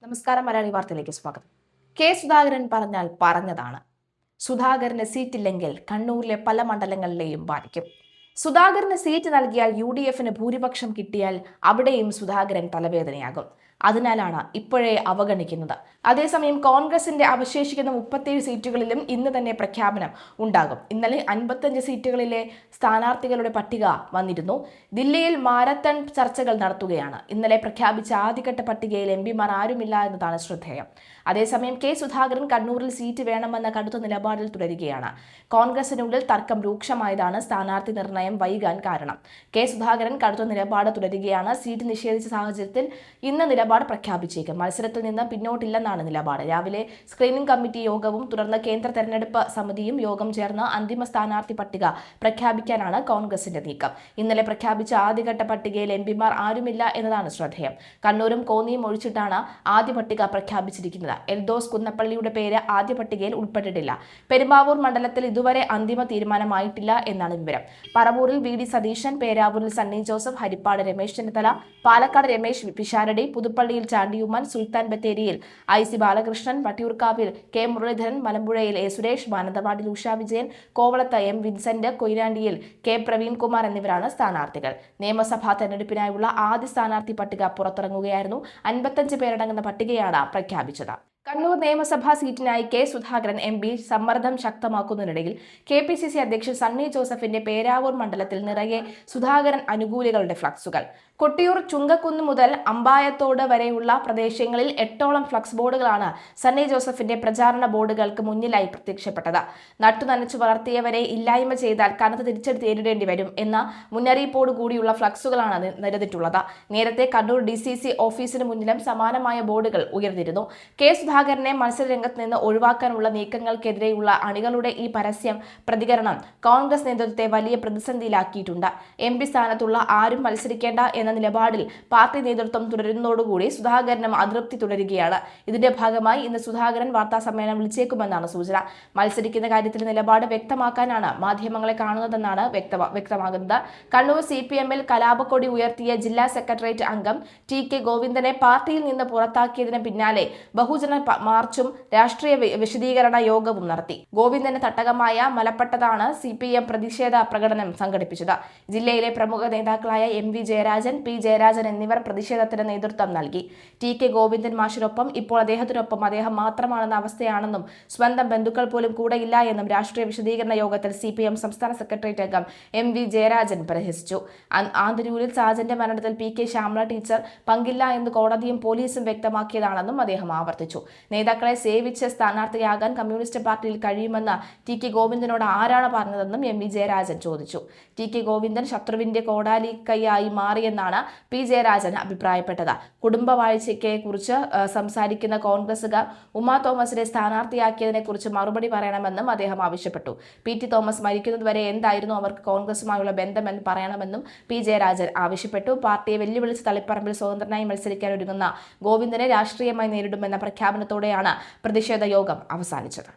നമസ്കാരം. മലയാളി വാർത്തയിലേക്ക് സ്വാഗതം. കെ സുധാകരൻ പറഞ്ഞാൽ പറഞ്ഞതാണ്. സുധാകരന് സീറ്റില്ലെങ്കിൽ കണ്ണൂരിലെ പല മണ്ഡലങ്ങളിലെയും ബാധിക്കും. സുധാകരന് സീറ്റ് നൽകിയാൽ UDFന് ഭൂരിപക്ഷം കിട്ടിയാൽ അവിടെയും സുധാകരൻ തലവേദനയാകും. അതിനാലാണ് ഇപ്പോഴേ അവഗണിക്കുന്നത്. അതേസമയം കോൺഗ്രസിന്റെ അവശേഷിക്കുന്ന 37 സീറ്റുകളിലും ഇന്ന് തന്നെ പ്രഖ്യാപനം ഉണ്ടാകും. ഇന്നലെ 55 സീറ്റുകളിലെ സ്ഥാനാർത്ഥികളുടെ പട്ടിക വന്നിരുന്നു. ദില്ലിയിൽ മാരത്തൺ ചർച്ചകൾ നടത്തുകയാണ്. ഇന്നലെ പ്രഖ്യാപിച്ച ആദ്യഘട്ട പട്ടികയിൽ MP-മാർ ആരുമില്ല എന്നതാണ് ശ്രദ്ധേയം. അതേസമയം കെ സുധാകരൻ കണ്ണൂരിൽ സീറ്റ് വേണമെന്ന കടുത്ത നിലപാടിൽ തുടരുകയാണ്. കോൺഗ്രസിനുള്ളിൽ തർക്കം രൂക്ഷമായതാണ് സ്ഥാനാർത്ഥി നിർണയം വൈകാൻ കാരണം. കെ സുധാകരൻ കടുത്ത നിലപാട് തുടരുകയാണ്. സീറ്റ് നിഷേധിച്ച സാഹചര്യത്തിൽ ഇന്ന് നിലപാട് പ്രഖ്യാപിച്ചേക്കും. മത്സരത്തിൽ നിന്ന് പിന്നോട്ടില്ലെന്നാണ് നിലപാട്. രാവിലെ സ്ക്രീനിംഗ് കമ്മിറ്റി യോഗവും തുടർന്ന് കേന്ദ്ര തെരഞ്ഞെടുപ്പ് സമിതിയും യോഗം ചേർന്ന് അന്തിമ സ്ഥാനാർത്ഥി പട്ടിക പ്രഖ്യാപിക്കാനാണ് കോൺഗ്രസിന്റെ നീക്കം. ഇന്നലെ പ്രഖ്യാപിച്ച ആദ്യഘട്ട പട്ടികയിൽ MP-മാർ ആരുമില്ല എന്നതാണ് ശ്രദ്ധേയം. കണ്ണൂരും കോന്നിയും ഒഴിച്ചിട്ടാണ് ആദ്യ പട്ടിക പ്രഖ്യാപിച്ചിരിക്കുന്നത്. എൽദോസ് കുന്നപ്പള്ളിയുടെ പേര് ആദ്യ പട്ടികയിൽ ഉൾപ്പെട്ടിട്ടില്ല. പെരുമ്പാവൂർ മണ്ഡലത്തിൽ ഇതുവരെ അന്തിമ തീരുമാനമായിട്ടില്ല എന്നാണ് വിവരം. പറവൂരിൽ VD സതീശൻ, പേരാവൂരിൽ സണ്ണി ജോസഫ്, ഹരിപ്പാട് രമേശ് ചെന്നിത്തല, പാലക്കാട് രമേശ് പിഷാരടി, പുതുപ്പള്ളിയിൽ ചാണ്ടിയുമ്മൻ, സുൽത്താൻ ബത്തേരിയിൽ IC ബാലകൃഷ്ണൻ, വട്ടിയൂർക്കാവിൽ K മുരളീധരൻ, മലമ്പുഴയിൽ A സുരേഷ്, മാനന്തവാടിയിൽ ഉഷ വിജയൻ, കോവളത്ത് M വിൻസെന്റ്, കൊയിലാണ്ടിയിൽ K പ്രവീൺകുമാർ എന്നിവരാണ് സ്ഥാനാർത്ഥികൾ. നിയമസഭാ തെരഞ്ഞെടുപ്പിനായുള്ള ആദ്യ സ്ഥാനാർത്ഥി പട്ടിക പുറത്തിറങ്ങുകയായിരുന്നു. 55 പേരടങ്ങുന്ന പട്ടികയാണ് പ്രഖ്യാപിച്ചത്. കണ്ണൂർ നിയമസഭാ സീറ്റിനായി കെ സുധാകരൻ MP സമ്മർദ്ദം ശക്തമാക്കുന്നതിനിടയിൽ KPCC അധ്യക്ഷൻ സണ്ണി ജോസഫിന്റെ പേരാവൂർ മണ്ഡലത്തിൽ നിറയെ സുധാകരൻ അനുകൂലികളുടെ ഫ്ലക്സുകൾ. കൊട്ടിയൂർ ചുങ്കക്കുന്ന് മുതൽ അമ്പായത്തോട് വരെയുള്ള പ്രദേശങ്ങളിൽ 8ഓളം ഫ്ലക്സ് ബോർഡുകളാണ് സണ്ണി ജോസഫിന്റെ പ്രചാരണ ബോർഡുകൾക്ക് മുന്നിലായി പ്രത്യക്ഷപ്പെട്ടത്. നട്ടുനനച്ചു വളർത്തിയവരെ ഇല്ലായ്മ ചെയ്താൽ കനത്ത തിരിച്ചടി നേരിടേണ്ടി വരും എന്ന മുന്നറിയിപ്പോടു കൂടിയുള്ള ഫ്ലക്സുകളാണ് നിരന്നിട്ടുള്ളത്. നേരത്തെ കണ്ണൂർ DCC ഓഫീസിന് മുന്നിലും സമാനമായ ബോർഡുകൾ ഉയർന്നിരുന്നു. കെ സുധാകരനെ മത്സരരംഗത്ത് നിന്ന് ഒഴിവാക്കാനുള്ള നീക്കങ്ങൾക്കെതിരെയുള്ള അണികളുടെ ഈ പ്രതികരണം കോൺഗ്രസ് നേതൃത്വത്തെ വലിയ പ്രതിസന്ധിയിലാക്കിയിട്ടുണ്ട്. MP സ്ഥാനത്തുള്ള ആരും മത്സരിക്കേണ്ട എന്ന നിലപാടിൽ പാർട്ടി നേതൃത്വം തുടരുന്നതോടുകൂടി സുധാകരനും അതൃപ്തി തുടരുകയാണ്. ഇതിന്റെ ഭാഗമായി ഇന്ന് സുധാകരൻ വാർത്താ സമ്മേളനം വിളിച്ചേക്കുമെന്നാണ് സൂചന. മത്സരിക്കുന്ന കാര്യത്തിൽ നിലപാട് വ്യക്തമാക്കാനാണ് മാധ്യമങ്ങളെ കാണുന്നതെന്നാണ് വ്യക്തമാകുന്നത്. കണ്ണൂർ CPM-ൽ കലാപക്കൊടി ഉയർത്തിയ ജില്ലാ സെക്രട്ടേറിയറ്റ് അംഗം TK ഗോവിന്ദനെ പാർട്ടിയിൽ നിന്ന് പുറത്താക്കിയതിന് പിന്നാലെ ബഹുജന മാർച്ചും രാഷ്ട്രീയ വിശദീകരണ യോഗവും നടത്തി. ഗോവിന്ദന് തട്ടകമായ മലപ്പട്ടത്താണ് CPM പ്രതിഷേധ പ്രകടനം സംഘടിപ്പിച്ചത്. ജില്ലയിലെ പ്രമുഖ നേതാക്കളായ MV ജയരാജൻ, P ജയരാജൻ എന്നിവർ പ്രതിഷേധത്തിന് നേതൃത്വം നൽകി. TK ഗോവിന്ദൻ മാഷിനൊപ്പം ഇപ്പോൾ അദ്ദേഹത്തിനൊപ്പം അദ്ദേഹം മാത്രമാണെന്ന അവസ്ഥയാണെന്നും സ്വന്തം ബന്ധുക്കൾ പോലും കൂടെയില്ല എന്നും രാഷ്ട്രീയ വിശദീകരണ യോഗത്തിൽ CPM സംസ്ഥാന സെക്രട്ടേറിയറ്റ് അംഗം MV ജയരാജൻ പരിഹസിച്ചു. ആന്തൂരിൽ സാജന്റെ മരണത്തിൽ PK ശ്യാമള ടീച്ചർ പങ്കില്ല എന്ന് കോടതിയും പോലീസും വ്യക്തമാക്കിയതാണെന്നും അദ്ദേഹം ആവർത്തിച്ചു. നേതാക്കളെ സേവിച്ച് സ്ഥാനാർത്ഥിയാകാൻ കമ്മ്യൂണിസ്റ്റ് പാർട്ടിയിൽ കഴിയുമെന്ന് TK ഗോവിന്ദനോട് ആരാണ് പറഞ്ഞതെന്നും MV ജയരാജൻ ചോദിച്ചു. TK ഗോവിന്ദൻ ശത്രുവിന്റെ കോടാലിക്കൈയായി മാറിയെന്നാണ് P ജയരാജൻ അഭിപ്രായപ്പെട്ടത്. കുടുംബവാഴ്ചയ്ക്കെ കുറിച്ച് സംസാരിക്കുന്ന കോൺഗ്രസുകാർ ഉമാ തോമസിനെ സ്ഥാനാർത്ഥിയാക്കിയതിനെ കുറിച്ച് മറുപടി പറയണമെന്നും അദ്ദേഹം ആവശ്യപ്പെട്ടു. PT തോമസ് മരിക്കുന്നതുവരെ എന്തായിരുന്നു അവർക്ക് കോൺഗ്രസുമായുള്ള ബന്ധമെന്ന് പറയണമെന്നും P ജയരാജൻ ആവശ്യപ്പെട്ടു. പാർട്ടിയെ വെല്ലുവിളിച്ച് തളിപ്പറമ്പിൽ സ്വതന്ത്രനായി മത്സരിക്കാൻ ഒരുങ്ങുന്ന ഗോവിന്ദനെ രാഷ്ട്രീയമായി നേരിടുമെന്ന പ്രഖ്യാപനത്തോടെയാണ് പ്രതിഷേധ യോഗം അവസാനിച്ചത്.